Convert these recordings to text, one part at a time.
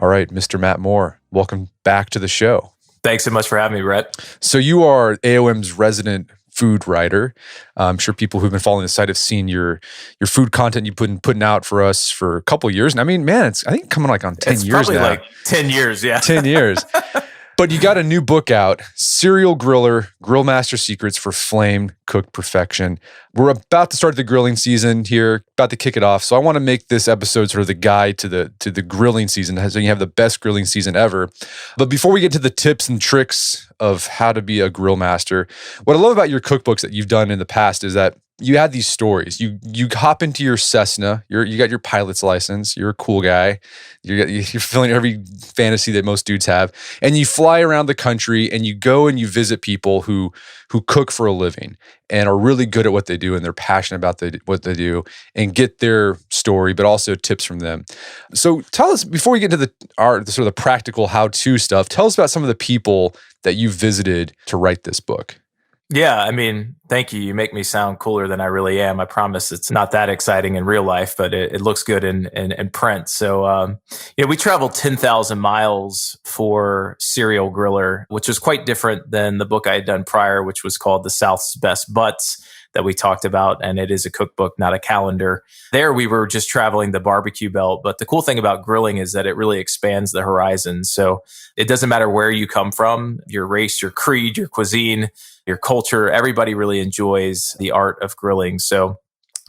All right, Mr. Matt Moore, welcome back to the show. Thanks so much for having me, Brett. So you are AOM's resident food writer. I'm sure people who've been following the site have seen your food content you've been putting out for us for a couple of years. And I mean, man, I think coming like on 10 it's years now. Probably like 10 years, yeah. 10 years. But you got a new book out, Serial Griller, Grillmaster Secrets for Flame Cooked Perfection. We're about to start the grilling season here, about to kick it off. So I want to make this episode sort of the guide to the grilling season, so you have the best grilling season ever. But before we get to the tips and tricks of how to be a grill master, what I love about your cookbooks that you've done in the past is that you had these stories. You hop into your Cessna. You got your pilot's license. You're a cool guy. You're fulfilling every fantasy that most dudes have, and you fly around the country and you go and you visit people who cook for a living and are really good at what they do and they're passionate about what they do, and get their story, but also tips from them. So tell us, before we get into the sort of the practical how-to stuff, tell us about some of the people that you visited to write this book. Yeah, I mean, thank you. You make me sound cooler than I really am. I promise it's not that exciting in real life, but it looks good in print. So, we traveled 10,000 miles for Serial Griller, which was quite different than the book I had done prior, which was called The South's Best Butts, that we talked about. And it is a cookbook, not a calendar. There, we were just traveling the barbecue belt. But the cool thing about grilling is that it really expands the horizon. So it doesn't matter where you come from, your race, your creed, your cuisine, your culture, everybody really enjoys the art of grilling. So,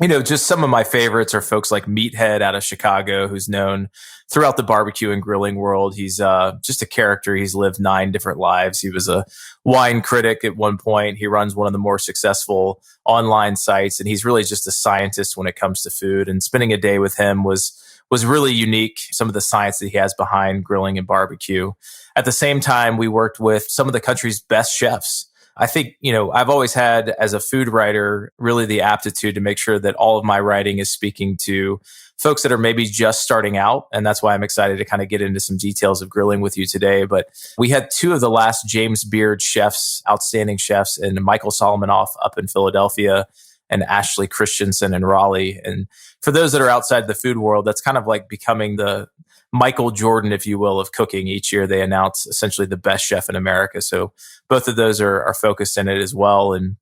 just some of my favorites are folks like Meathead out of Chicago, who's known throughout the barbecue and grilling world. He's just a character. He's lived 9 different lives. He was a wine critic at one point. He runs one of the more successful online sites, and he's really just a scientist when it comes to food. And spending a day with him was really unique, some of the science that he has behind grilling and barbecue. At the same time, we worked with some of the country's best chefs. I think, I've always had, as a food writer, really the aptitude to make sure that all of my writing is speaking to folks that are maybe just starting out. And that's why I'm excited to kind of get into some details of grilling with you today. But we had 2 of the last James Beard chefs, outstanding chefs, and Michael Solomanoff up in Philadelphia and Ashley Christensen in Raleigh. And for those that are outside the food world, that's kind of like becoming the Michael Jordan, if you will, of cooking. Each year they announce essentially the best chef in America. So both of those are focused in it as well. And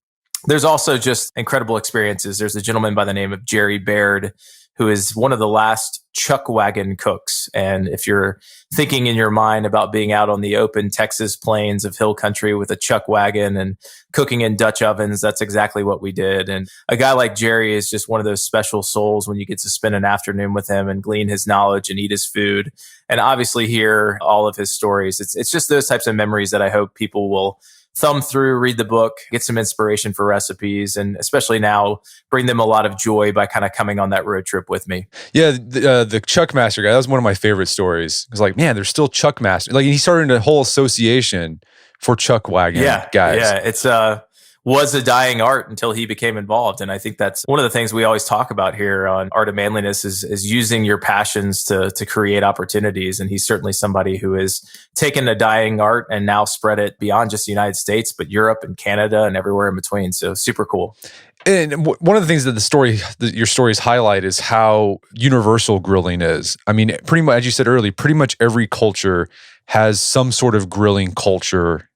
there's also just incredible experiences. There's a gentleman by the name of Jerry Baird, who is one of the last chuck wagon cooks. And if you're thinking in your mind about being out on the open Texas plains of hill country with a chuck wagon and cooking in Dutch ovens, that's exactly what we did. And a guy like Jerry is just one of those special souls when you get to spend an afternoon with him and glean his knowledge and eat his food. And obviously hear all of his stories. It's just those types of memories that I hope people will thumb through, read the book, get some inspiration for recipes, and especially now bring them a lot of joy by kind of coming on that road trip with me. Yeah, the Chuck Master guy, that was one of my favorite stories. It's like, man, there's still Chuck Master. Like, he started a whole association for Chuck wagon guys. Yeah, it's was a dying art until he became involved. And I think that's one of the things we always talk about here on Art of Manliness is using your passions to create opportunities. And he's certainly somebody who has taken a dying art and now spread it beyond just the United States, but Europe and Canada and everywhere in between. So super cool. And one of the things that your stories highlight is how universal grilling is. I mean, pretty much, as you said earlier, pretty much every culture has some sort of grilling culture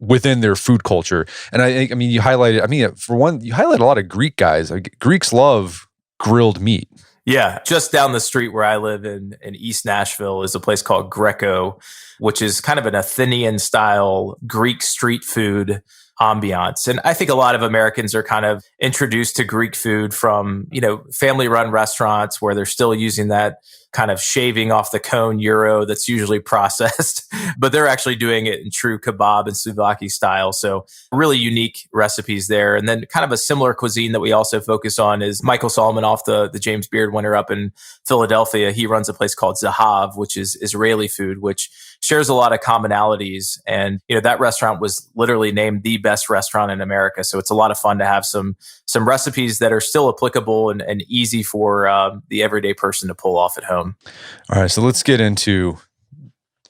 within their food culture. And you highlighted, for one, you highlight a lot of Greek guys. Like, Greeks love grilled meat. Yeah. Just down the street where I live in East Nashville is a place called Greco, which is kind of an Athenian style Greek street food ambiance. And I think a lot of Americans are kind of introduced to Greek food from, family run restaurants where they're still using that kind of shaving off the cone gyro that's usually processed, but they're actually doing it in true kebab and souvlaki style. So really unique recipes there. And then kind of a similar cuisine that we also focus on is Michael Solomanoff, the James Beard winner up in Philadelphia. He runs a place called Zahav, which is Israeli food, which shares a lot of commonalities. And, that restaurant was literally named the best restaurant in America. So it's a lot of fun to have some recipes that are still applicable and easy for the everyday person to pull off at home. All right, so let's get into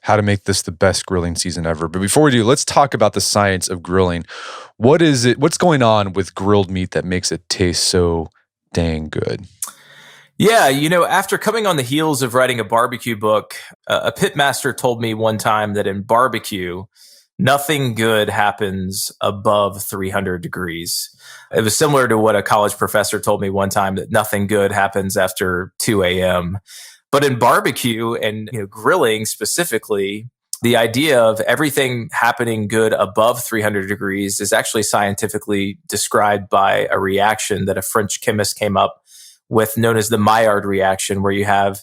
how to make this the best grilling season ever. But before we do, let's talk about the science of grilling. What's going on with grilled meat that makes it taste so dang good? Yeah, after coming on the heels of writing a barbecue book, a pitmaster told me one time that in barbecue, nothing good happens above 300 degrees. It was similar to what a college professor told me one time, that nothing good happens after 2 a.m. But in barbecue and grilling specifically, the idea of everything happening good above 300 degrees is actually scientifically described by a reaction that a French chemist came up with, known as the Maillard reaction, where you have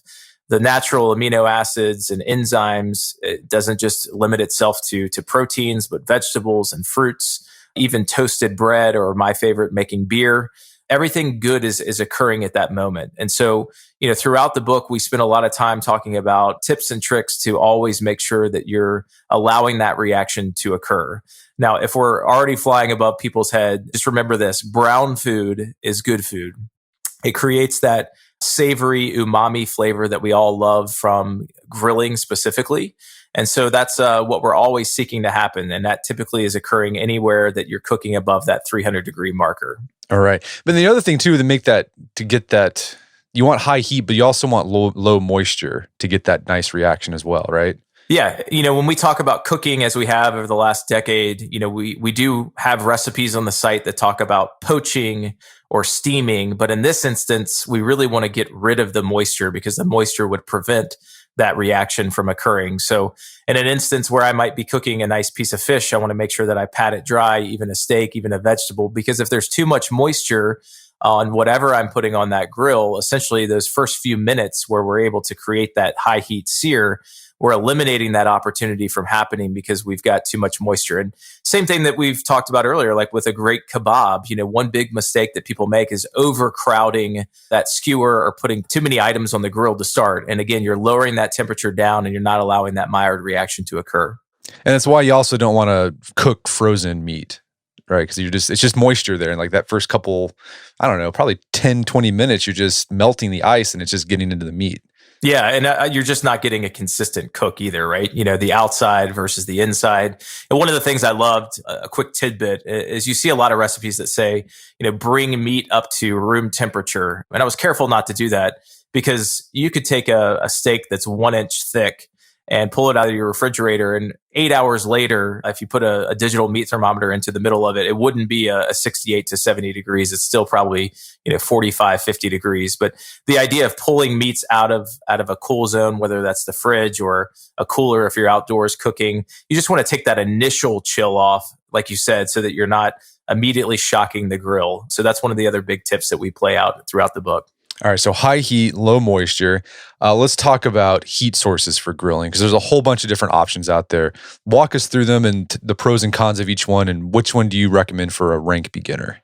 the natural amino acids and enzymes. It doesn't just limit itself to proteins, but vegetables and fruits, even toasted bread, or my favorite, making beer. Everything good is occurring at that moment. And so, throughout the book, we spend a lot of time talking about tips and tricks to always make sure that you're allowing that reaction to occur. Now, if we're already flying above people's head, just remember this: brown food is good food. It creates that savory umami flavor that we all love from grilling specifically. And so that's what we're always seeking to happen. And that typically is occurring anywhere that you're cooking above that 300 degree marker. All right. But the other thing too, to get that, you want high heat, but you also want low moisture to get that nice reaction as well, right? Yeah. When we talk about cooking, as we have over the last decade, we do have recipes on the site that talk about poaching or steaming. But in this instance, we really want to get rid of the moisture, because the moisture would prevent that reaction from occurring. So in an instance where I might be cooking a nice piece of fish, I want to make sure that I pat it dry, even a steak, even a vegetable, because if there's too much moisture on whatever I'm putting on that grill, essentially those first few minutes where we're able to create that high heat sear, we're eliminating that opportunity from happening because we've got too much moisture. And same thing that we've talked about earlier, like with a great kebab, one big mistake that people make is overcrowding that skewer or putting too many items on the grill to start. And again, you're lowering that temperature down and you're not allowing that Maillard reaction to occur. And that's why you also don't want to cook frozen meat, right? Because it's just moisture there. And like that first couple, I don't know, probably 10, 20 minutes, you're just melting the ice and it's just getting into the meat. Yeah, and you're just not getting a consistent cook either, right? The outside versus the inside. And one of the things I loved, a quick tidbit, is you see a lot of recipes that say, bring meat up to room temperature. And I was careful not to do that, because you could take a steak that's 1 inch thick and pull it out of your refrigerator, and 8 hours later, if you put a digital meat thermometer into the middle of it, it wouldn't be a 68 to 70 degrees. It's still probably 45, 50 degrees. But the idea of pulling meats out of a cool zone, whether that's the fridge or a cooler if you're outdoors cooking, you just want to take that initial chill off, like you said, so that you're not immediately shocking the grill. So that's one of the other big tips that we play out throughout the book. All right, so high heat, low moisture. Let's talk about heat sources for grilling, because there's a whole bunch of different options out there. Walk us through them and the pros and cons of each one, and which one do you recommend for a rank beginner?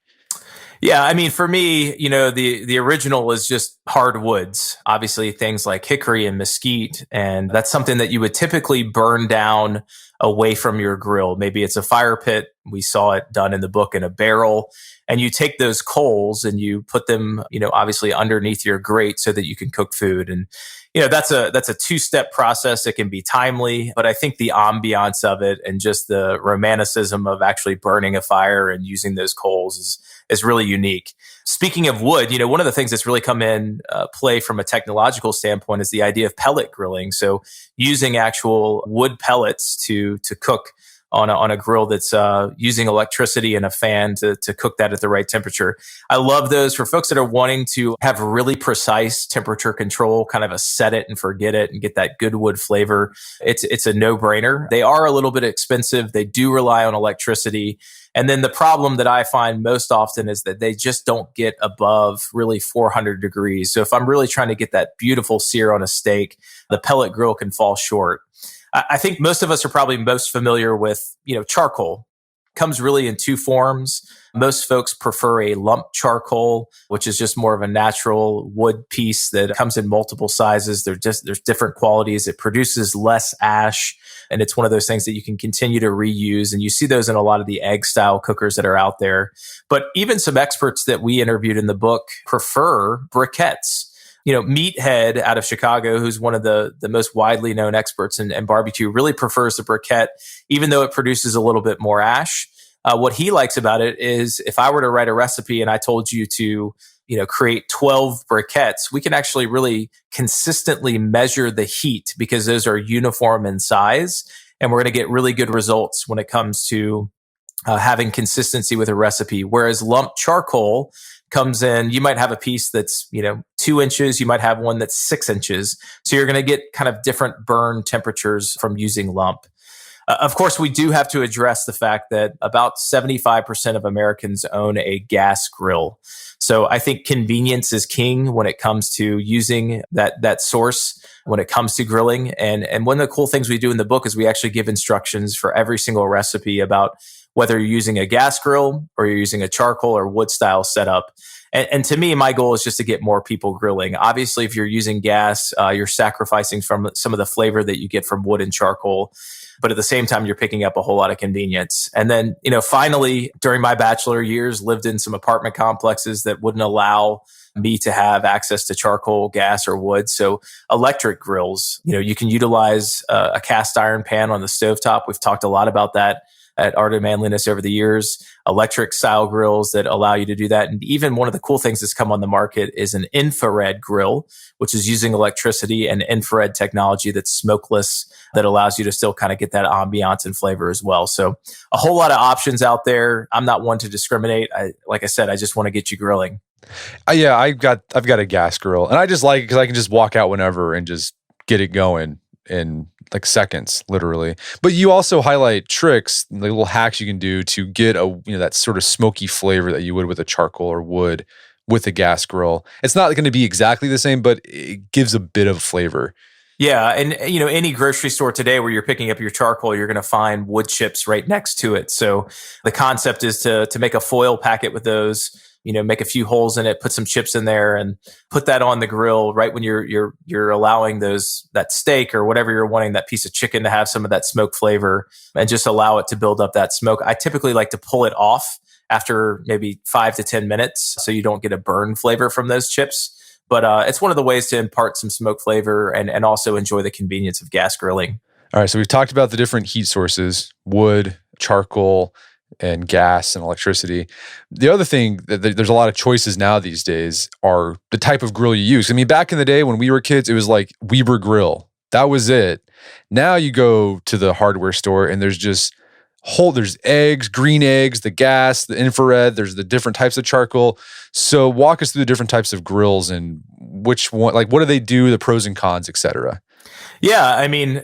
Yeah, I mean, for me, the original is just hardwoods. Obviously, things like hickory and mesquite, and that's something that you would typically burn down away from your grill. Maybe it's a fire pit. We saw it done in the book in a barrel. And you take those coals and you put them, obviously underneath your grate so that you can cook food. And, that's a two-step process. It can be timely, but I think the ambiance of it and just the romanticism of actually burning a fire and using those coals is really unique. Speaking of wood, one of the things that's really come in play from a technological standpoint is the idea of pellet grilling. So using actual wood pellets to cook on a grill that's using electricity and a fan to cook that at the right temperature. I love those for folks that are wanting to have really precise temperature control, kind of a set it and forget it and get that good wood flavor. It's a no-brainer. They are a little bit expensive. They do rely on electricity. And then the problem that I find most often is that they just don't get above really 400 degrees. So if I'm really trying to get that beautiful sear on a steak, the pellet grill can fall short. I think most of us are probably most familiar with, charcoal. Comes really in two forms. Most folks prefer a lump charcoal, which is just more of a natural wood piece that comes in multiple sizes. There's different qualities. It produces less ash, and it's one of those things that you can continue to reuse. And you see those in a lot of the egg style cookers that are out there. But even some experts that we interviewed in the book prefer briquettes. Meathead out of Chicago, who's one of the most widely known experts in barbecue, really prefers the briquette, even though it produces a little bit more ash. What he likes about it is if I were to write a recipe and I told you to create 12 briquettes, we can actually really consistently measure the heat because those are uniform in size. And we're going to get really good results when it comes to having consistency with a recipe. Whereas lump charcoal comes in, you might have a piece that's, 2 inches, you might have one that's 6 inches. So you're going to get kind of different burn temperatures from using lump. Of course, we do have to address the fact that about 75% of Americans own a gas grill. So I think convenience is king when it comes to using that source when it comes to grilling. And one of the cool things we do in the book is we actually give instructions for every single recipe about whether you're using a gas grill or you're using a charcoal or wood style setup. And to me, my goal is just to get more people grilling. Obviously, if you're using gas, you're sacrificing from some of the flavor that you get from wood and charcoal. But at the same time, you're picking up a whole lot of convenience. And then, finally, during my bachelor years, lived in some apartment complexes that wouldn't allow me to have access to charcoal, gas, or wood. So electric grills, you can utilize a cast iron pan on the stovetop. We've talked a lot about that at Art of Manliness over the years, electric style grills that allow you to do that. And even one of the cool things that's come on the market is an infrared grill, which is using electricity and infrared technology that's smokeless, that allows you to still kind of get that ambiance and flavor as well. So a whole lot of options out there. I'm not one to discriminate. Like I said, I just want to get you grilling. Yeah, I've got a gas grill, and I just like it because I can just walk out whenever and just get it going in like seconds, literally. But you also highlight tricks, like little hacks you can do to get that sort of smoky flavor that you would with a charcoal or wood with a gas grill. It's not going to be exactly the same, but it gives a bit of flavor. Yeah, and any grocery store today where you're picking up your charcoal, you're going to find wood chips right next to it. So the concept is to make a foil packet with those. Make a few holes in it, put some chips in there, and put that on the grill right when you're allowing that steak or whatever you're wanting, that piece of chicken, to have some of that smoke flavor, and just allow it to build up that smoke. I typically like to pull it off after maybe 5 to 10 minutes, so you don't get a burn flavor from those chips. But it's one of the ways to impart some smoke flavor and also enjoy the convenience of gas grilling. All right, so we've talked about the different heat sources: wood, charcoal, and gas and electricity. The other thing that there's a lot of choices now these days are the type of grill you use. I mean, back in the day when we were kids, it was like Weber grill. That was it. Now you go to the hardware store and there's eggs, green eggs, the gas, the infrared, there's the different types of charcoal. So walk us through the different types of grills and which one, like what do they do, the pros and cons, et cetera. Yeah, I mean,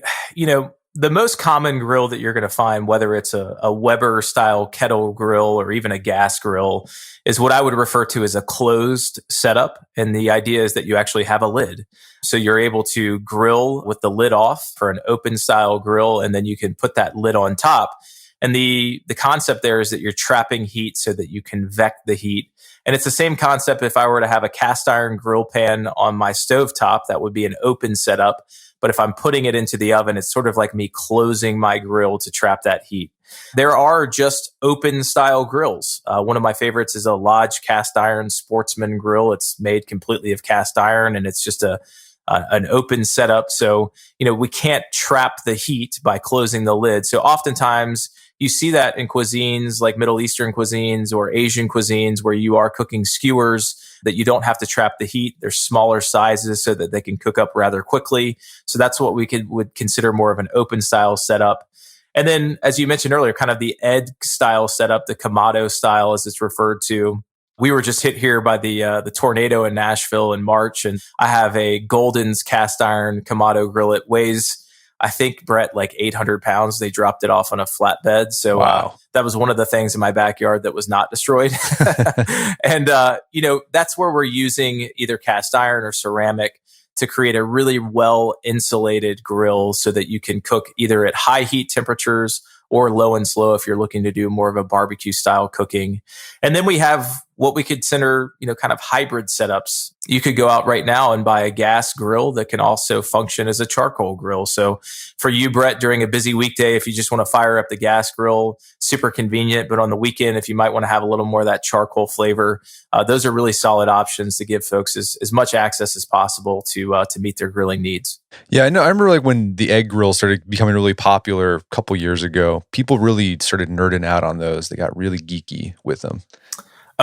the most common grill that you're going to find, whether it's a Weber style kettle grill or even a gas grill, is what I would refer to as a closed setup. And the idea is that you actually have a lid. So you're able to grill with the lid off for an open style grill, and then you can put that lid on top. And the concept there is that you're trapping heat so that you convect the heat. And it's the same concept if I were to have a cast iron grill pan on my stovetop, that would be an open setup. But if I'm putting it into the oven, it's sort of like me closing my grill to trap that heat. There are just open style grills. One of my favorites is a Lodge cast iron Sportsman grill. It's made completely of cast iron, and it's just an open setup. So, we can't trap the heat by closing the lid. So oftentimes you see that in cuisines like Middle Eastern cuisines or Asian cuisines where you are cooking skewers that you don't have to trap the heat. They're smaller sizes so that they can cook up rather quickly. So that's what we would consider more of an open style setup. And then, as you mentioned earlier, kind of the egg style setup, the Kamado style as it's referred to. We were just hit here by the tornado in Nashville in March, and I have a Golden's cast iron Kamado grill. It weighs, I think, Brett, like 800 pounds. They dropped it off on a flatbed. So wow. That was one of the things in my backyard that was not destroyed. And, that's where we're using either cast iron or ceramic to create a really well insulated grill so that you can cook either at high heat temperatures or low and slow if you're looking to do more of a barbecue style cooking. And then we have what we consider, kind of hybrid setups. You could go out right now and buy a gas grill that can also function as a charcoal grill. So for you, Brett, during a busy weekday, if you just want to fire up the gas grill, super convenient. But on the weekend, if you might want to have a little more of that charcoal flavor, those are really solid options to give folks as much access as possible to meet their grilling needs. Yeah, I know. I remember like when the egg grill started becoming really popular a couple years ago, people really started nerding out on those. They got really geeky with them.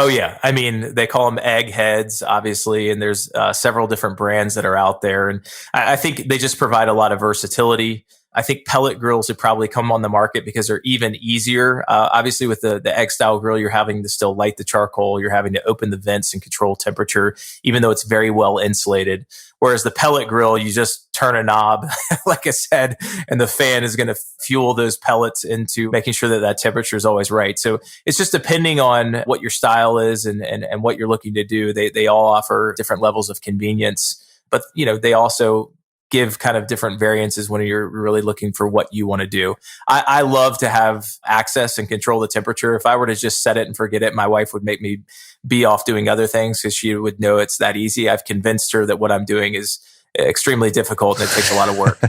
Oh yeah, I mean they call them egg heads, obviously, and there's several different brands that are out there, and I think they just provide a lot of versatility. I think pellet grills would probably come on the market because they're even easier. Obviously, with the egg style grill, you're having to still light the charcoal, you're having to open the vents and control temperature, even though it's very well insulated. Whereas the pellet grill, you just turn a knob, like I said, and the fan is going to fuel those pellets into making sure that that temperature is always right. So it's just depending on what your style is and what you're looking to do. They all offer different levels of convenience, but they also give kind of different variances when you're really looking for what you want to do. I love to have access and control the temperature. If I were to just set it and forget it, my wife would make me be off doing other things because she would know it's that easy. I've convinced her that what I'm doing is extremely difficult and it takes a lot of work.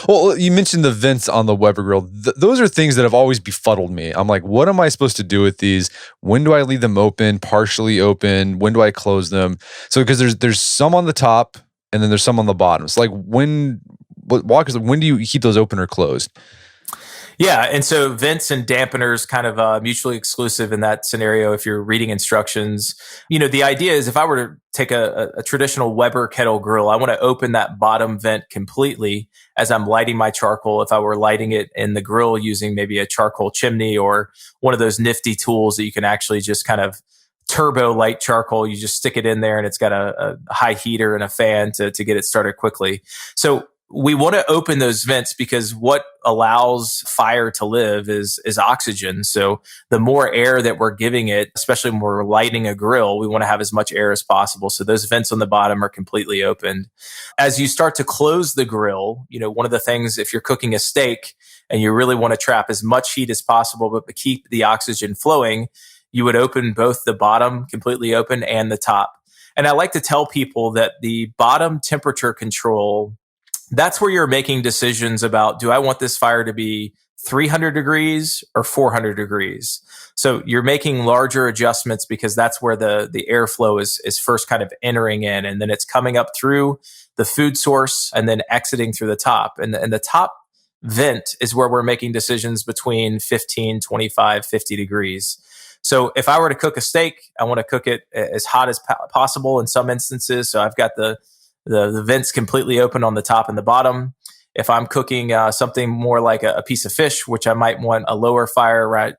Well, you mentioned the vents on the Weber grill. Those are things that have always befuddled me. I'm like, what am I supposed to do with these? When do I leave them open, partially open? When do I close them? So because there's some on the top and then there's some on the bottom. So like when do you keep those open or closed? Yeah, and so vents and dampeners kind of mutually exclusive in that scenario if you're reading instructions. The idea is if I were to take a traditional Weber kettle grill, I want to open that bottom vent completely as I'm lighting my charcoal. If I were lighting it in the grill using maybe a charcoal chimney or one of those nifty tools that you can actually just kind of turbo light charcoal, you just stick it in there and it's got a high heater and a fan to get it started quickly. So we want to open those vents because what allows fire to live is oxygen. So the more air that we're giving it, especially when we're lighting a grill, we want to have as much air as possible. So those vents on the bottom are completely opened. As you start to close the grill, one of the things, if you're cooking a steak and you really want to trap as much heat as possible, but keep the oxygen flowing, you would open both the bottom completely open and the top. And I like to tell people that the bottom temperature control, that's where you're making decisions about, do I want this fire to be 300 degrees or 400 degrees? So you're making larger adjustments because that's where the airflow is first kind of entering in, and then it's coming up through the food source and then exiting through the top. And the top vent is where we're making decisions between 15, 25, 50 degrees. So if I were to cook a steak, I want to cook it as hot as possible in some instances. So I've got the vents completely open on the top and the bottom. If I'm cooking something more like a piece of fish, which I might want a lower fire right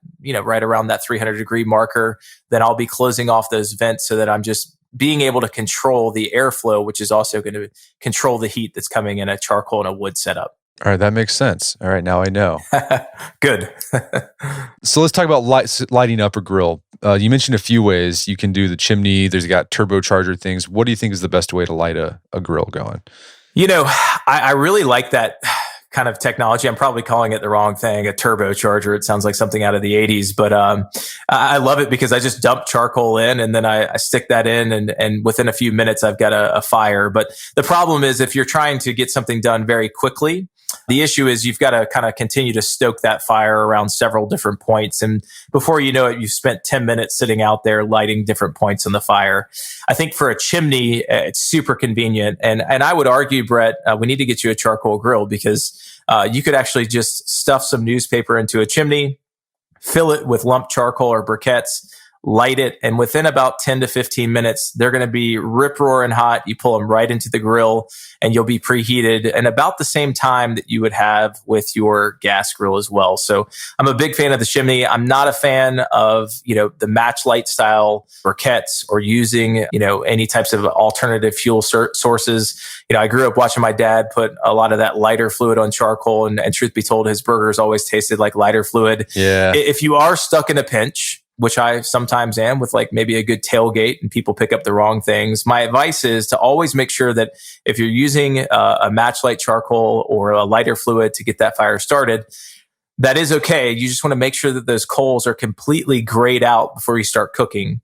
around that 300 degree marker, then I'll be closing off those vents so that I'm just being able to control the airflow, which is also going to control the heat that's coming in a charcoal and a wood setup. All right, that makes sense. All right, now I know. Good. So let's talk about lighting up a grill. You mentioned a few ways. You can do the chimney. There's got turbocharger things. What do you think is the best way to light a grill going? I really like that kind of technology. I'm probably calling it the wrong thing, a turbocharger. It sounds like something out of the 80s, but I love it because I just dump charcoal in and then I stick that in and within a few minutes I've got a fire. But the problem is if you're trying to get something done very quickly, the issue is you've got to kind of continue to stoke that fire around several different points. And before you know it, you've spent 10 minutes sitting out there lighting different points on the fire. I think for a chimney, it's super convenient. And I would argue, Brett, we need to get you a charcoal grill because you could actually just stuff some newspaper into a chimney, fill it with lump charcoal or briquettes, light it, and within about 10 to 15 minutes, they're going to be rip-roaring hot. You pull them right into the grill, and you'll be preheated and about the same time that you would have with your gas grill as well. So I'm a big fan of the chimney. I'm not a fan of, the match light style briquettes or using, any types of alternative fuel sources. I grew up watching my dad put a lot of that lighter fluid on charcoal, and truth be told, his burgers always tasted like lighter fluid. Yeah. If you are stuck in a pinch, which I sometimes am with like maybe a good tailgate and people pick up the wrong things, my advice is to always make sure that if you're using a matchlight charcoal or a lighter fluid to get that fire started, that is okay. You just want to make sure that those coals are completely grayed out before you start cooking.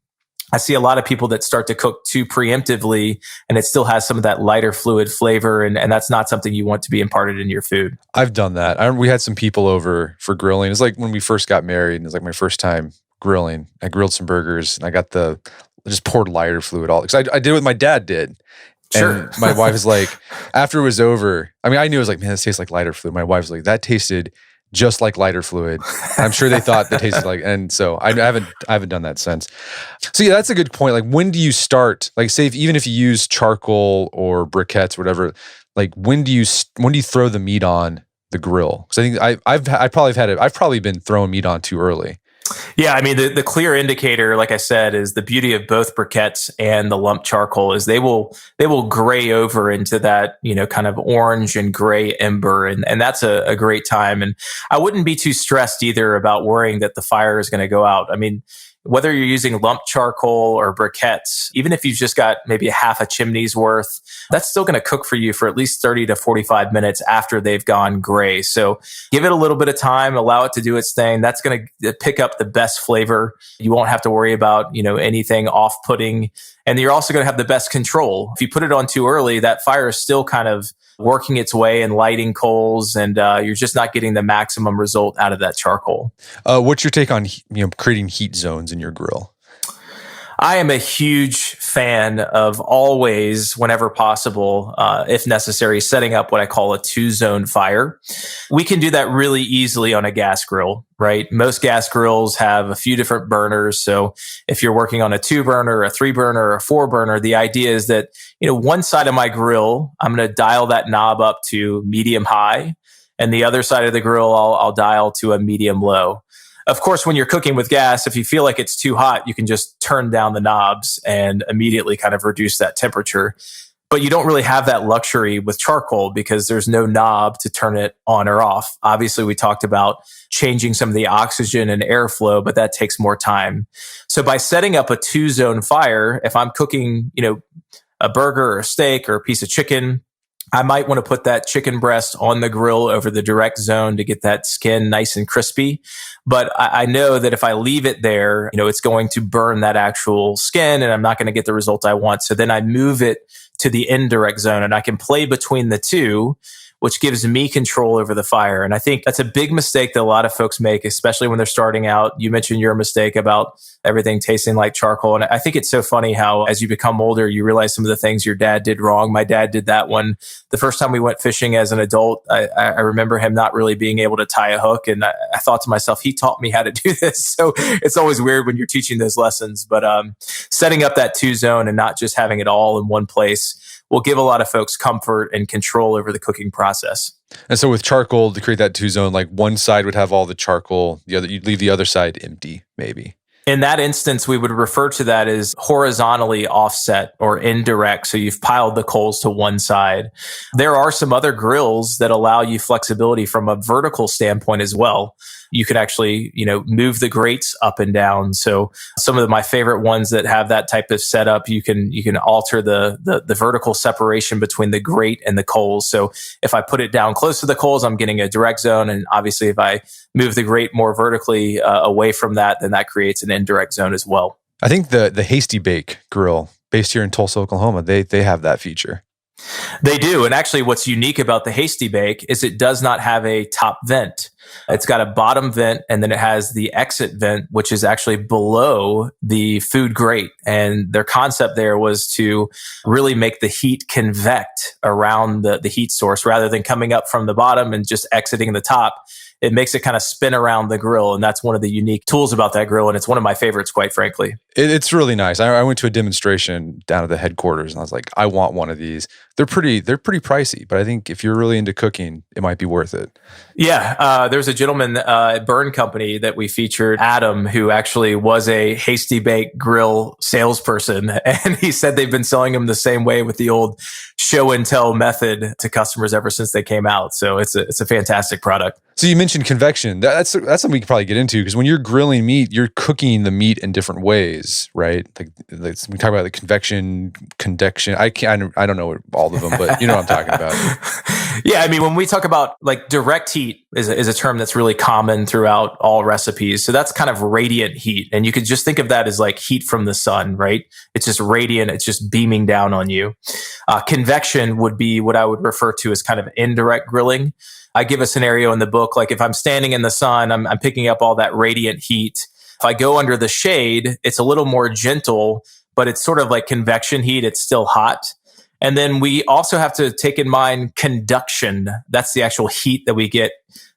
I see a lot of people that start to cook too preemptively and it still has some of that lighter fluid flavor, and that's not something you want to be imparted in your food. I've done that. We had some people over for grilling. It's like when we first got married, and it was like my first time grilling. I grilled some burgers and I got just poured lighter fluid all, because I did what my dad did. Sure. And my wife was like, after it was over, I mean, I knew it was like, man, this tastes like lighter fluid. My wife was like, that tasted just like lighter fluid. I'm sure they thought they tasted like, and so I haven't done that since. So yeah, that's a good point. Like, when do you start? Like, say even if you use charcoal or briquettes, whatever, like when do you throw the meat on the grill? Because I think I've probably been throwing meat on too early. Yeah, I mean, the clear indicator, like I said, is the beauty of both briquettes and the lump charcoal is they will gray over into that, kind of orange and gray ember. And that's a great time. And I wouldn't be too stressed either about worrying that the fire is going to go out. I mean, whether you're using lump charcoal or briquettes, even if you've just got maybe a half a chimney's worth, that's still going to cook for you for at least 30 to 45 minutes after they've gone gray. So give it a little bit of time, allow it to do its thing. That's going to pick up the best flavor. You won't have to worry about, anything off-putting. And you're also going to have the best control. If you put it on too early, that fire is still kind of working its way and lighting coals, and you're just not getting the maximum result out of that charcoal. What's your take on creating heat zones in your grill? I am a huge fan of always, whenever possible, if necessary, setting up what I call a 2-zone fire. We can do that really easily on a gas grill, right? Most gas grills have a few different burners. So if you're working on a 2-burner, a 3-burner, or a 4-burner, the idea is that, one side of my grill, I'm going to dial that knob up to medium high, and the other side of the grill, I'll dial to a medium low. Of course, when you're cooking with gas, if you feel like it's too hot, you can just turn down the knobs and immediately kind of reduce that temperature. But you don't really have that luxury with charcoal because there's no knob to turn it on or off. Obviously, we talked about changing some of the oxygen and airflow, but that takes more time. So by setting up a 2-zone fire, if I'm cooking, a burger or a steak or a piece of chicken, I might want to put that chicken breast on the grill over the direct zone to get that skin nice and crispy. But I know that if I leave it there, it's going to burn that actual skin and I'm not going to get the result I want. So then I move it to the indirect zone and I can play between the two, which gives me control over the fire. And I think that's a big mistake that a lot of folks make, especially when they're starting out. You mentioned your mistake about everything tasting like charcoal. And I think it's so funny how as you become older, you realize some of the things your dad did wrong. My dad did that one. The first time we went fishing as an adult, I remember him not really being able to tie a hook. And I thought to myself, he taught me how to do this. So it's always weird when you're teaching those lessons. But setting up that 2-zone and not just having it all in one place will give a lot of folks comfort and control over the cooking process. And so with charcoal, to create that 2-zone, like one side would have all the charcoal, you'd leave the other side empty, maybe. In that instance, we would refer to that as horizontally offset or indirect. So you've piled the coals to one side. There are some other grills that allow you flexibility from a vertical standpoint as well. You could actually, move the grates up and down. So some of my favorite ones that have that type of setup, you can alter the vertical separation between the grate and the coals. So if I put it down close to the coals, I'm getting a direct zone. And obviously if I move the grate more vertically away from that, then that creates an indirect zone as well. I think the Hasty Bake grill based here in Tulsa, Oklahoma, they have that feature. They do. And actually what's unique about the Hasty Bake is it does not have a top vent. It's got a bottom vent and then it has the exit vent, which is actually below the food grate. And their concept there was to really make the heat convect around the heat source rather than coming up from the bottom and just exiting the top. It makes it kind of spin around the grill. And that's one of the unique tools about that grill. And it's one of my favorites, quite frankly. It's really nice. I went to a demonstration down at the headquarters and I was like, I want one of these. They're pretty pricey, but I think if you're really into cooking, it might be worth it. Yeah. There's a gentleman at Burn Company that we featured, Adam, who actually was a Hasty Bake grill salesperson. And he said they've been selling them the same way with the old show and tell method to customers ever since they came out. So it's a fantastic product. So you mentioned convection. That's something we could probably get into because when you're grilling meat, you're cooking the meat in different ways, right? Like we talk about the convection. I don't know all of them, but you know what I'm talking about. Yeah, I mean, when we talk about like direct heat is a term that's really common throughout all recipes. So that's kind of radiant heat. And you could just think of that as like heat from the sun, right? It's just radiant. It's just beaming down on you. Convection would be what I would refer to as kind of indirect grilling. I give a scenario in the book, like if I'm standing in the sun, I'm picking up all that radiant heat. If I go under the shade, it's a little more gentle, but it's sort of like convection heat. It's still hot. And then we also have to take in mind conduction. That's the actual heat that we get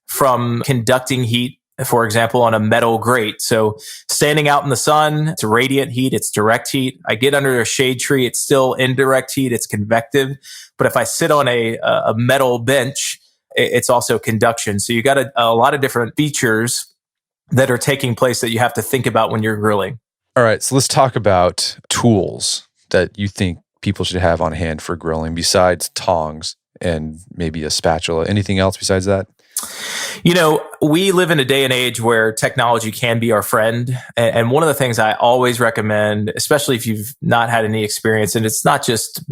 from conducting heat, for example, on a metal grate. So standing out in the sun, it's radiant heat, it's direct heat. I get under a shade tree, it's still indirect heat, it's convective. But if I sit on a metal bench, it's also conduction. So you got a lot of different features that are taking place that you have to think about when you're grilling. All right, so let's talk about tools that you think people should have on hand for grilling besides tongs and maybe a spatula. Anything else besides that? You know, we live in a day and age where technology can be our friend. And one of the things I always recommend, especially if you've not had any experience, and it's not just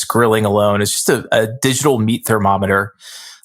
grilling alone, it's just a digital meat thermometer.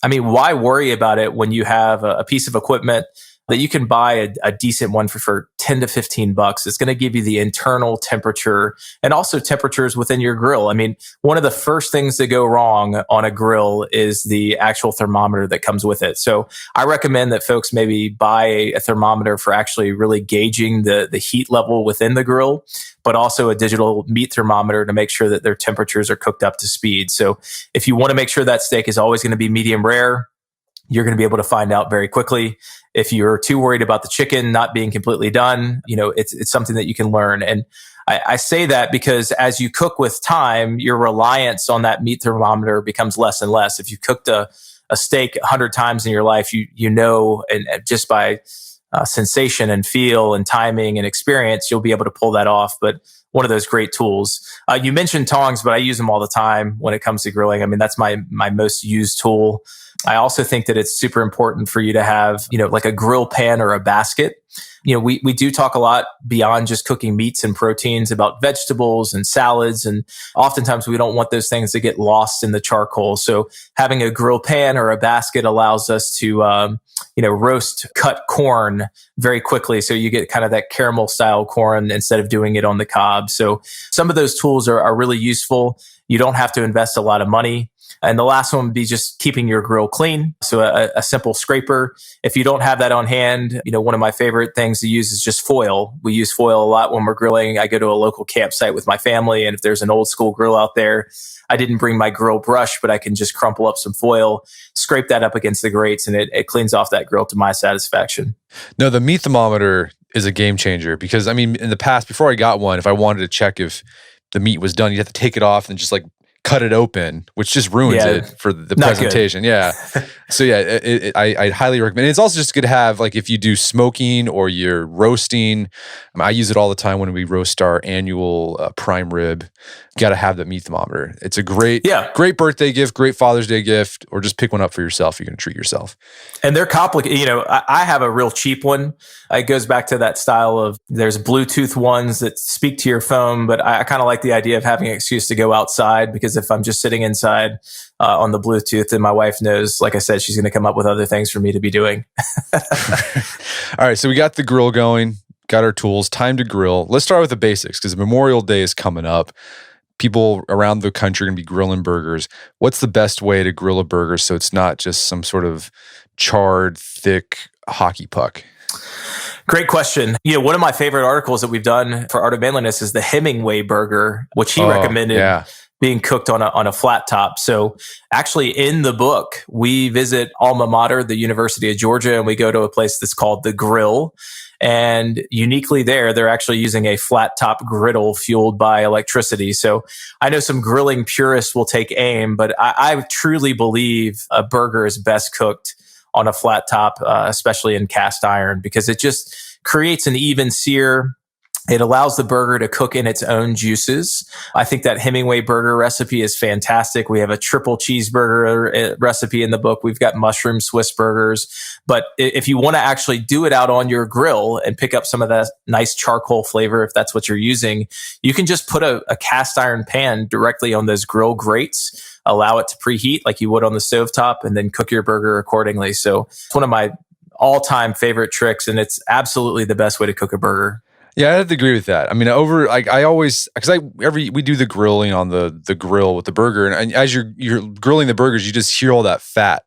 I mean, why worry about it when you have a piece of equipment that you can buy a decent one for 10 to 15 bucks. It's going to give you the internal temperature and also temperatures within your grill. I mean, one of the first things that go wrong on a grill is the actual thermometer that comes with it. So I recommend that folks maybe buy a thermometer for actually really gauging the heat level within the grill, but also a digital meat thermometer to make sure that their temperatures are cooked up to speed. So if you want to make sure that steak is always going to be medium rare, you're going to be able to find out very quickly. If you're too worried about the chicken not being completely done, you know, it's something that you can learn. And I say that because as you cook with time, your reliance on that meat thermometer becomes less and less. If you cooked a steak 100 times in your life, you know, and just by sensation and feel and timing and experience, you'll be able to pull that off. But one of those great tools. You mentioned tongs, but I use them all the time when it comes to grilling. I mean, that's my most used tool. I also think that it's super important for you to have, you know, like a grill pan or a basket. You know, we do talk a lot beyond just cooking meats and proteins about vegetables and salads. And oftentimes we don't want those things to get lost in the charcoal. So having a grill pan or a basket allows us to, roast cut corn very quickly. So you get kind of that caramel style corn instead of doing it on the cob. So some of those tools are really useful. You don't have to invest a lot of money. And the last one would be just keeping your grill clean. So a simple scraper. If you don't have that on hand, you know, one of my favorite things to use is just foil. We use foil a lot when we're grilling. I go to a local campsite with my family, and if there's an old school grill out there, I didn't bring my grill brush, but I can just crumple up some foil, scrape that up against the grates, and it cleans off that grill to my satisfaction. No, the meat thermometer is a game changer because, I mean, in the past, before I got one, if I wanted to check if the meat was done, you'd have to take it off and just like cut it open, which just ruins it for the presentation. Good. Yeah. So yeah, I highly recommend it. It's also just good to have, like, if you do smoking or you're roasting. I use it all the time when we roast our annual prime rib. You got to have that meat thermometer. It's a great birthday gift, great Father's Day gift, or just pick one up for yourself. You're going to treat yourself. And they're complicated. You know, I have a real cheap one. It goes back to that style of there's Bluetooth ones that speak to your phone, but I kind of like the idea of having an excuse to go outside, because if I'm just sitting inside on the Bluetooth, then my wife knows, like I said, she's going to come up with other things for me to be doing. All right. So we got the grill going, got our tools, time to grill. Let's start with the basics, because Memorial Day is coming up. People around the country are going to be grilling burgers. What's the best way to grill a burger so it's not just some sort of charred, thick hockey puck? Great question. You know, one of my favorite articles that we've done for Art of Manliness is the Hemingway Burger, which he recommended being cooked on a flat top. So actually in the book, we visit alma mater, the University of Georgia, and we go to a place that's called The Grill. And uniquely there, they're actually using a flat top griddle fueled by electricity. So I know some grilling purists will take aim, but I truly believe a burger is best cooked on a flat top, especially in cast iron, because it just creates an even sear. It allows the burger to cook in its own juices. I think that Hemingway Burger recipe is fantastic. We have a triple cheeseburger recipe in the book. We've got mushroom Swiss burgers. But if you want to actually do it out on your grill and pick up some of that nice charcoal flavor, if that's what you're using, you can just put a cast iron pan directly on those grill grates, allow it to preheat like you would on the stovetop, and then cook your burger accordingly. So it's one of my all-time favorite tricks, and it's absolutely the best way to cook a burger. Yeah, I have to agree with that. I mean, I always, because we do the grilling on the grill with the burger, and as you're grilling the burgers, you just hear all that fat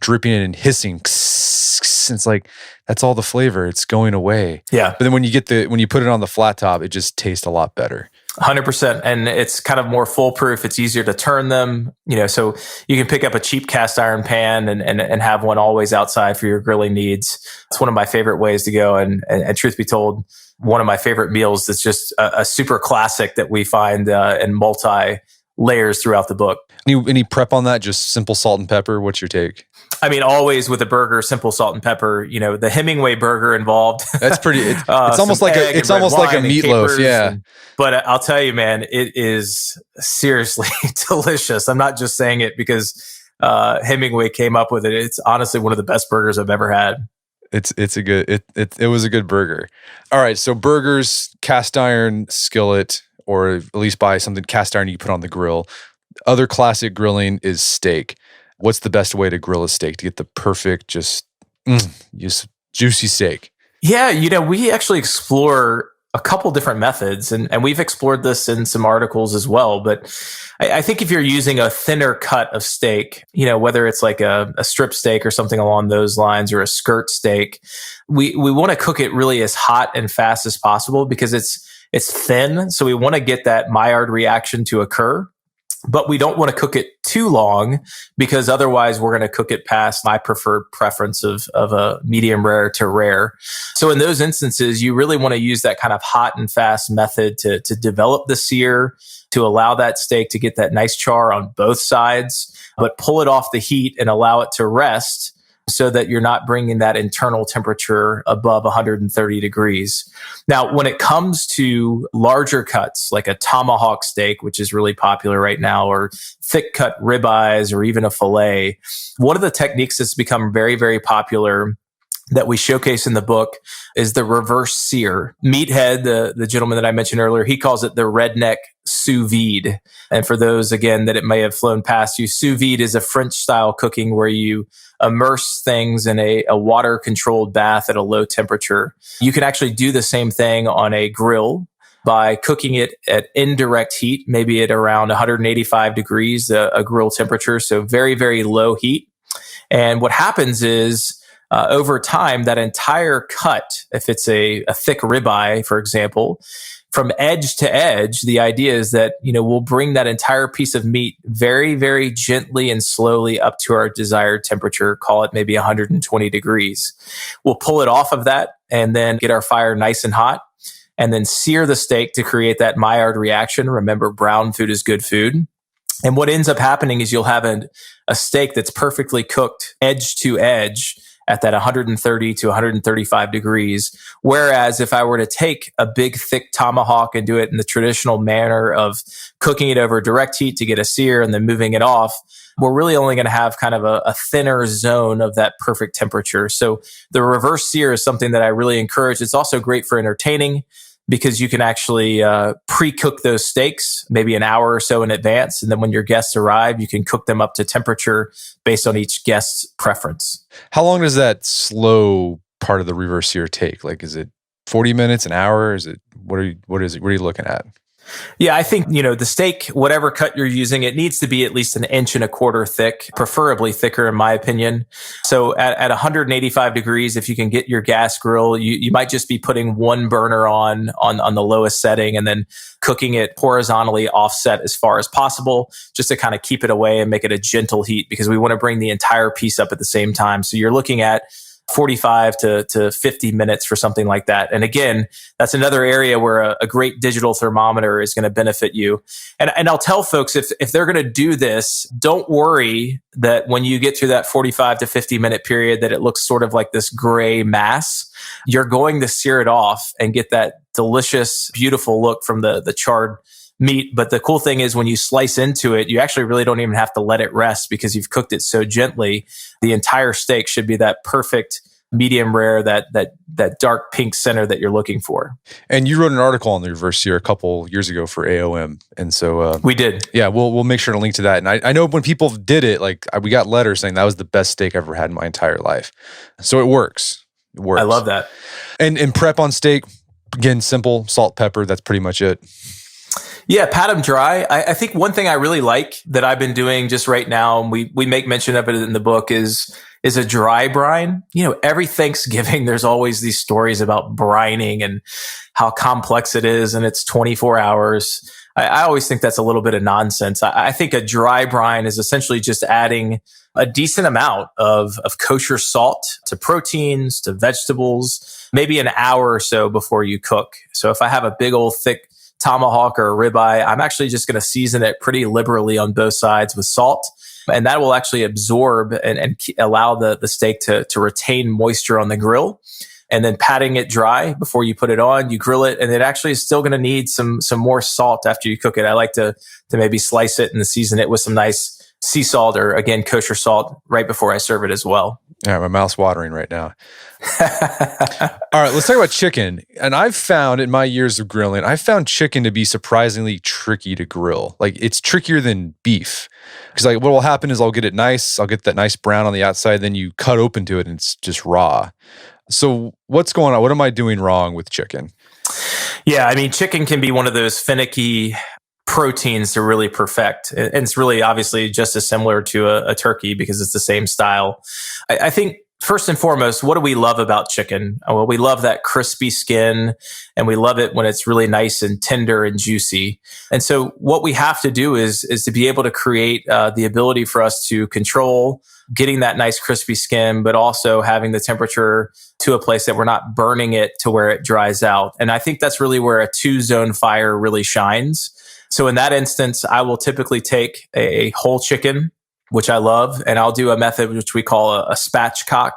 dripping in and hissing. It's like, that's all the flavor. It's going away. Yeah. But then when you put it on the flat top, it just tastes a lot better. 100%. And it's kind of more foolproof. It's easier to turn them, so you can pick up a cheap cast iron pan and have one always outside for your grilling needs. It's one of my favorite ways to go. And truth be told, one of my favorite meals that's just a super classic that we find in multi layers throughout the book. Any prep on that? Just simple salt and pepper? What's your take? I mean, always with a burger, simple salt and pepper. The Hemingway Burger involved. That's pretty. It's almost like a meatloaf. Yeah. But I'll tell you, man, it is seriously delicious. I'm not just saying it because Hemingway came up with it. It's honestly one of the best burgers I've ever had. It was a good burger. All right, so burgers, cast iron skillet, or at least buy something cast iron you put on the grill. Other classic grilling is steak. What's the best way to grill a steak to get the perfect, just juicy steak? Yeah, we actually explore a couple different methods, and we've explored this in some articles as well. But I think if you're using a thinner cut of steak, whether it's like a strip steak or something along those lines, or a skirt steak, we want to cook it really as hot and fast as possible because it's thin. So we want to get that Maillard reaction to occur. But we don't want to cook it too long because otherwise we're going to cook it past my preferred preference of a medium rare to rare. So in those instances, you really want to use that kind of hot and fast method to develop the sear, to allow that steak to get that nice char on both sides, but pull it off the heat and allow it to rest so that you're not bringing that internal temperature above 130 degrees. Now, when it comes to larger cuts, like a tomahawk steak, which is really popular right now, or thick cut ribeyes, or even a filet, one of the techniques that's become very, very popular that we showcase in the book is the reverse sear. Meathead, the gentleman that I mentioned earlier, he calls it the redneck sous vide. And for those, again, that it may have flown past you, sous vide is a French style cooking where you immerse things in a water controlled bath at a low temperature. You can actually do the same thing on a grill by cooking it at indirect heat, maybe at around 185 degrees, a grill temperature. So very, very low heat. And what happens is, over time, that entire cut, if it's a thick ribeye, for example, from edge to edge, the idea is that, we'll bring that entire piece of meat very, very gently and slowly up to our desired temperature, call it maybe 120 degrees. We'll pull it off of that and then get our fire nice and hot and then sear the steak to create that Maillard reaction. Remember, brown food is good food. And what ends up happening is you'll have a steak that's perfectly cooked edge to edge at that 130 to 135 degrees. Whereas if I were to take a big, thick tomahawk and do it in the traditional manner of cooking it over direct heat to get a sear and then moving it off, we're really only going to have kind of a thinner zone of that perfect temperature. So the reverse sear is something that I really encourage. It's also great for entertaining because you can actually pre-cook those steaks maybe an hour or so in advance. And then when your guests arrive, you can cook them up to temperature based on each guest's preference. How long does that slow part of the reverse sear take? Like, is it 40 minutes, an hour? Is it, what are you looking at? Yeah, I think, the steak, whatever cut you're using, it needs to be at least 1.25 inches thick, preferably thicker in my opinion. So at 185 degrees, if you can get your gas grill, you might just be putting one burner on the lowest setting and then cooking it horizontally offset as far as possible, just to kind of keep it away and make it a gentle heat because we want to bring the entire piece up at the same time. So you're looking at 45 to 50 minutes for something like that. And again, that's another area where a great digital thermometer is going to benefit you. And I'll tell folks, if they're going to do this, don't worry that when you get through that 45 to 50 minute period that it looks sort of like this gray mass. You're going to sear it off and get that delicious, beautiful look from the charred meat. But the cool thing is when you slice into it, you actually really don't even have to let it rest because you've cooked it so gently. The entire steak should be that perfect medium rare, that dark pink center that you're looking for. And you wrote an article on the reverse sear a couple years ago for AOM. And so we did. Yeah, we'll make sure to link to that. And I know when people did it, we got letters saying that was the best steak I've ever had in my entire life. So it works. It works. I love that. And prep on steak, again, simple, salt, pepper, that's pretty much it. Yeah, pat them dry. I think one thing I really like that I've been doing just right now, and we make mention of it in the book, is is a dry brine. Every Thanksgiving, there's always these stories about brining and how complex it is, and it's 24 hours. I always think that's a little bit of nonsense. I think a dry brine is essentially just adding a decent amount of kosher salt to proteins, to vegetables, maybe an hour or so before you cook. So if I have a big old thick tomahawk or a ribeye, I'm actually just going to season it pretty liberally on both sides with salt. And that will actually absorb and allow the steak to retain moisture on the grill. And then patting it dry before you put it on, you grill it, and it actually is still going to need some more salt after you cook it. I like to maybe slice it and season it with some nice sea salt or, again, kosher salt right before I serve it as well. Yeah, my mouth's watering right now. All right, let's talk about chicken. And I've found in my years of grilling, I've found chicken to be surprisingly tricky to grill. Like, it's trickier than beef. Because what will happen is I'll get it nice. I'll get that nice brown on the outside. Then you cut open to it and it's just raw. So what's going on? What am I doing wrong with chicken? Yeah, chicken can be one of those finicky proteins to really perfect. And it's really obviously just as similar to a turkey because it's the same style. I think first and foremost, what do we love about chicken? Well, we love that crispy skin, and we love it when it's really nice and tender and juicy. And so what we have to do is to be able to create the ability for us to control getting that nice crispy skin, but also having the temperature to a place that we're not burning it to where it dries out. And I think that's really where a 2-zone fire really shines. So in that instance, I will typically take a whole chicken, which I love, and I'll do a method which we call a spatchcock.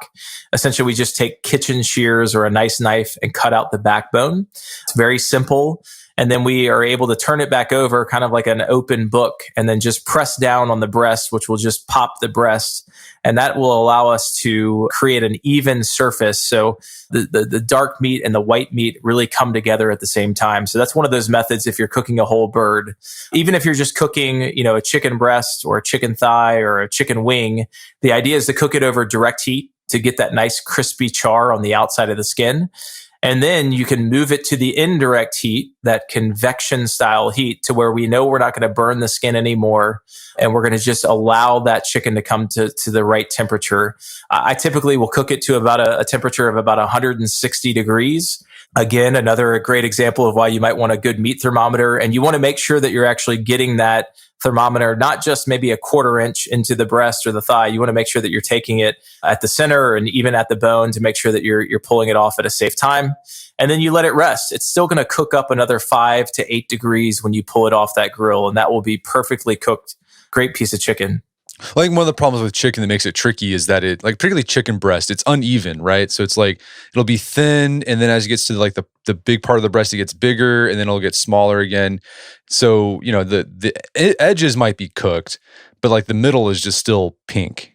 Essentially, we just take kitchen shears or a nice knife and cut out the backbone. It's very simple. And then we are able to turn it back over kind of like an open book and then just press down on the breast, which will just pop the breast. And that will allow us to create an even surface. So the dark meat and the white meat really come together at the same time. So that's one of those methods if you're cooking a whole bird. Even if you're just cooking, a chicken breast or a chicken thigh or a chicken wing, the idea is to cook it over direct heat to get that nice crispy char on the outside of the skin. And then you can move it to the indirect heat, that convection style heat, to where we know we're not going to burn the skin anymore. And we're going to just allow that chicken to come to the right temperature. I typically will cook it to about a temperature of about 160 degrees. Again, another great example of why you might want a good meat thermometer. And you want to make sure that you're actually getting that thermometer, not just maybe a 1/4 inch into the breast or the thigh. You want to make sure that you're taking it at the center and even at the bone to make sure that you're pulling it off at a safe time. And then you let it rest. It's still going to cook up another 5 to 8 degrees when you pull it off that grill, and that will be perfectly cooked. Great piece of chicken. I think one of the problems with chicken that makes it tricky is that it, particularly chicken breast, it's uneven, right? So it's it'll be thin, and then as it gets to the big part of the breast, it gets bigger, and then it'll get smaller again. So, the edges might be cooked, but the middle is just still pink.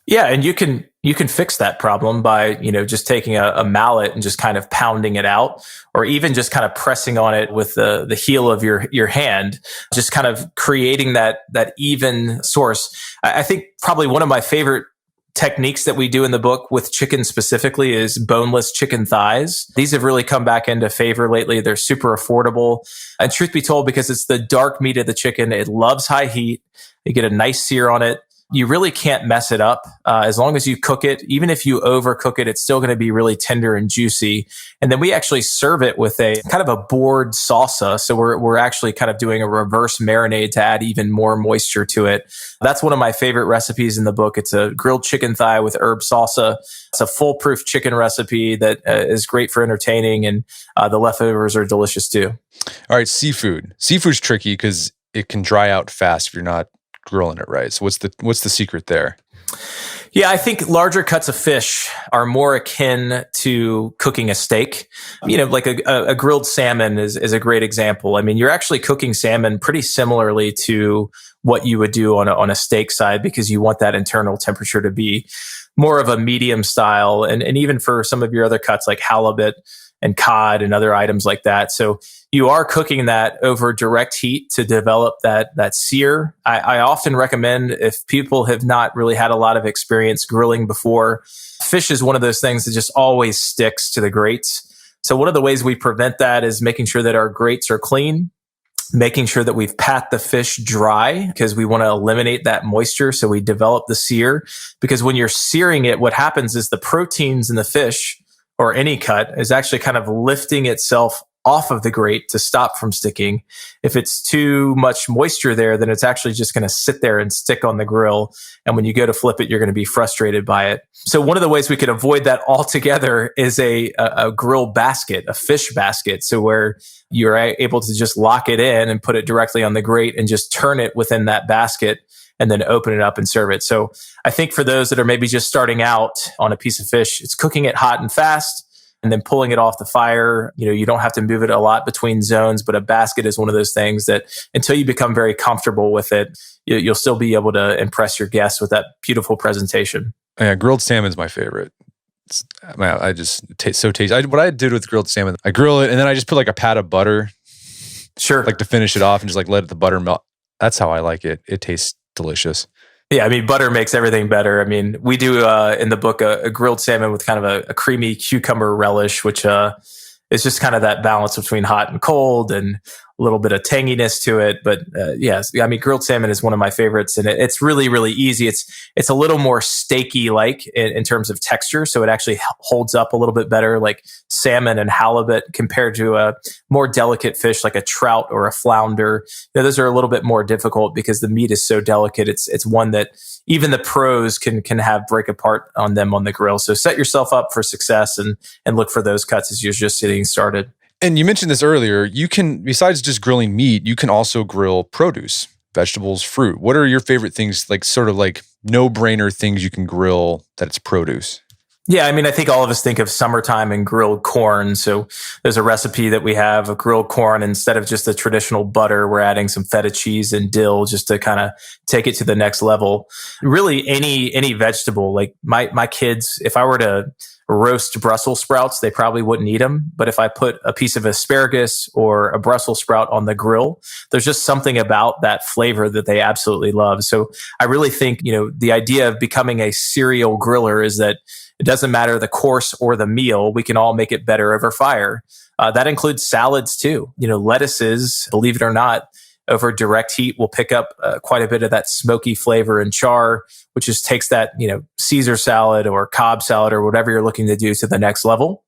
Yeah, and you can fix that problem by, just taking a mallet and just kind of pounding it out, or even just kind of pressing on it with the heel of your hand, just kind of creating that even source. I think probably one of my favorite techniques that we do in the book with chicken specifically is boneless chicken thighs. These have really come back into favor lately. They're super affordable. And truth be told, because it's the dark meat of the chicken, it loves high heat. You get a nice sear on it. You really can't mess it up. As long as you cook it, even if you overcook it, it's still going to be really tender and juicy. And then we actually serve it with a kind of a board salsa. So we're actually kind of doing a reverse marinade to add even more moisture to it. That's one of my favorite recipes in the book. It's a grilled chicken thigh with herb salsa. It's a foolproof chicken recipe that is great for entertaining, and the leftovers are delicious too. All right, seafood. Seafood's tricky because it can dry out fast if you're not grilling it right. So what's the secret there? Yeah, I think larger cuts of fish are more akin to cooking a steak. Like a grilled salmon is a great example. You're actually cooking salmon pretty similarly to what you would do on a steak side, because you want that internal temperature to be more of a medium style. And even for some of your other cuts like halibut and cod and other items like that. So you are cooking that over direct heat to develop that sear. I often recommend, if people have not really had a lot of experience grilling before, fish is one of those things that just always sticks to the grates. So one of the ways we prevent that is making sure that our grates are clean. making sure that we've pat the fish dry because we want to eliminate that moisture. So we develop the sear, because when you're searing it, what happens is the proteins in the fish or any cut is actually kind of lifting itself off of the grate to stop from sticking. If it's too much moisture there, then it's actually just going to sit there and stick on the grill. And when you go to flip it, you're going to be frustrated by it. So one of the ways we could avoid that altogether is a grill basket, a fish basket. So where you're able to just lock it in and put it directly on the grate and just turn it within that basket and then open it up and serve it. So I think for those that are maybe just starting out on a piece of fish, it's cooking it hot and fast and then pulling it off the fire. You don't have to move it a lot between zones, but a basket is one of those things that until you become very comfortable with it, you'll still be able to impress your guests with that beautiful presentation. Yeah, grilled salmon is my favorite. I just taste so tasty. What I did with grilled salmon, I grill it and then I just put like a pat of butter, sure, like to finish it off, and just like let the butter melt. That's how I like it. It tastes delicious. Yeah, I mean, butter makes everything better. I mean, we do in the book a grilled salmon with kind of a creamy cucumber relish, which is just kind of that balance between hot and cold and a little bit of tanginess to it. But yes, I mean, grilled salmon is one of my favorites, and it's really, really easy. It's a little more steaky-like in terms of texture, so it actually holds up a little bit better, like salmon and halibut, compared to a more delicate fish like a trout or a flounder. Those are a little bit more difficult because the meat is so delicate. It's one that even the pros can break apart on them on the grill. So set yourself up for success and look for those cuts as you're just getting started. And you mentioned this earlier, you can, besides just grilling meat, you can also grill produce, vegetables, fruit. What are your favorite things, like sort of like no-brainer things you can grill that it's produce? Yeah, I mean, I think all of us think of summertime and grilled corn. So there's a recipe that we have of grilled corn. Instead of just the traditional butter, we're adding some feta cheese and dill just to kind of take it to the next level. Really, any vegetable, like my kids, if I were to roast Brussels sprouts, they probably wouldn't eat them. But if I put a piece of asparagus or a Brussels sprout on the grill, there's just something about that flavor that they absolutely love. So I really think, the idea of becoming a serial griller is that it doesn't matter the course or the meal, we can all make it better over fire. That includes salads too. Lettuces, believe it or not, over direct heat will pick up quite a bit of that smoky flavor and char, which just takes that, Caesar salad or Cobb salad or whatever you're looking to do to the next level.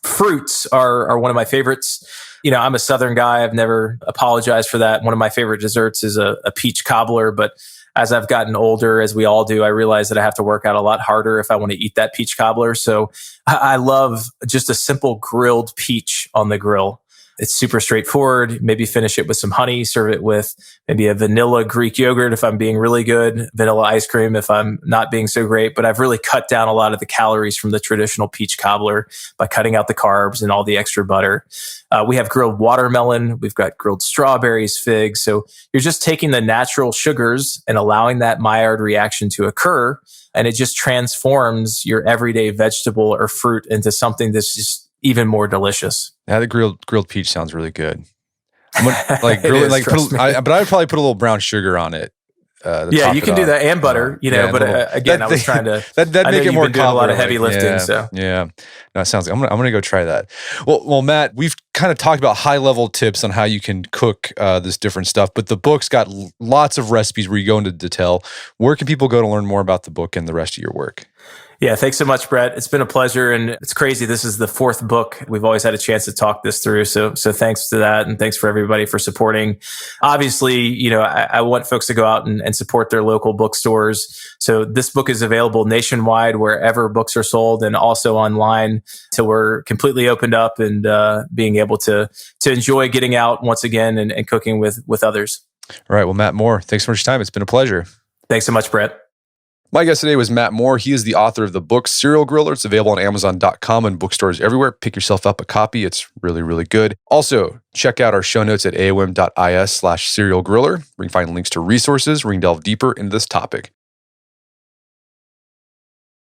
Fruits are one of my favorites. I'm a Southern guy. I've never apologized for that. One of my favorite desserts is a peach cobbler, but as I've gotten older, as we all do, I realize that I have to work out a lot harder if I want to eat that peach cobbler. So I love just a simple grilled peach on the grill. It's super straightforward. Maybe finish it with some honey, serve it with maybe a vanilla Greek yogurt if I'm being really good, vanilla ice cream if I'm not being so great. But I've really cut down a lot of the calories from the traditional peach cobbler by cutting out the carbs and all the extra butter. We have grilled watermelon. We've got grilled strawberries, figs. So you're just taking the natural sugars and allowing that Maillard reaction to occur. And it just transforms your everyday vegetable or fruit into something that's just even more delicious. Yeah, the grilled peach sounds really good. But I would probably put a little brown sugar on it. Yeah, you can do that and butter, but again, I was trying to that make it more doing a lot of heavy lifting. Yeah. No, it sounds like I'm gonna go try that. Well, Matt, we've kind of talked about high level tips on how you can cook this different stuff, but the book's got lots of recipes where you go into detail. Where can people go to learn more about the book and the rest of your work? Yeah, thanks so much, Brett. It's been a pleasure, and it's crazy. This is the 4th book. We've always had a chance to talk this through. So thanks to that, and thanks for everybody for supporting. Obviously, I want folks to go out and support their local bookstores. So this book is available nationwide wherever books are sold, and also online till we're completely opened up and being able to enjoy getting out once again and cooking with others. All right. Well, Matt Moore, thanks so much for your time. It's been a pleasure. Thanks so much, Brett. My guest today was Matt Moore. He is the author of the book Serial Griller. It's available on Amazon.com and bookstores everywhere. Pick yourself up a copy. It's really, really good. Also, check out our show notes at aom.is/serialgriller, where you can find links to resources where you can delve deeper into this topic.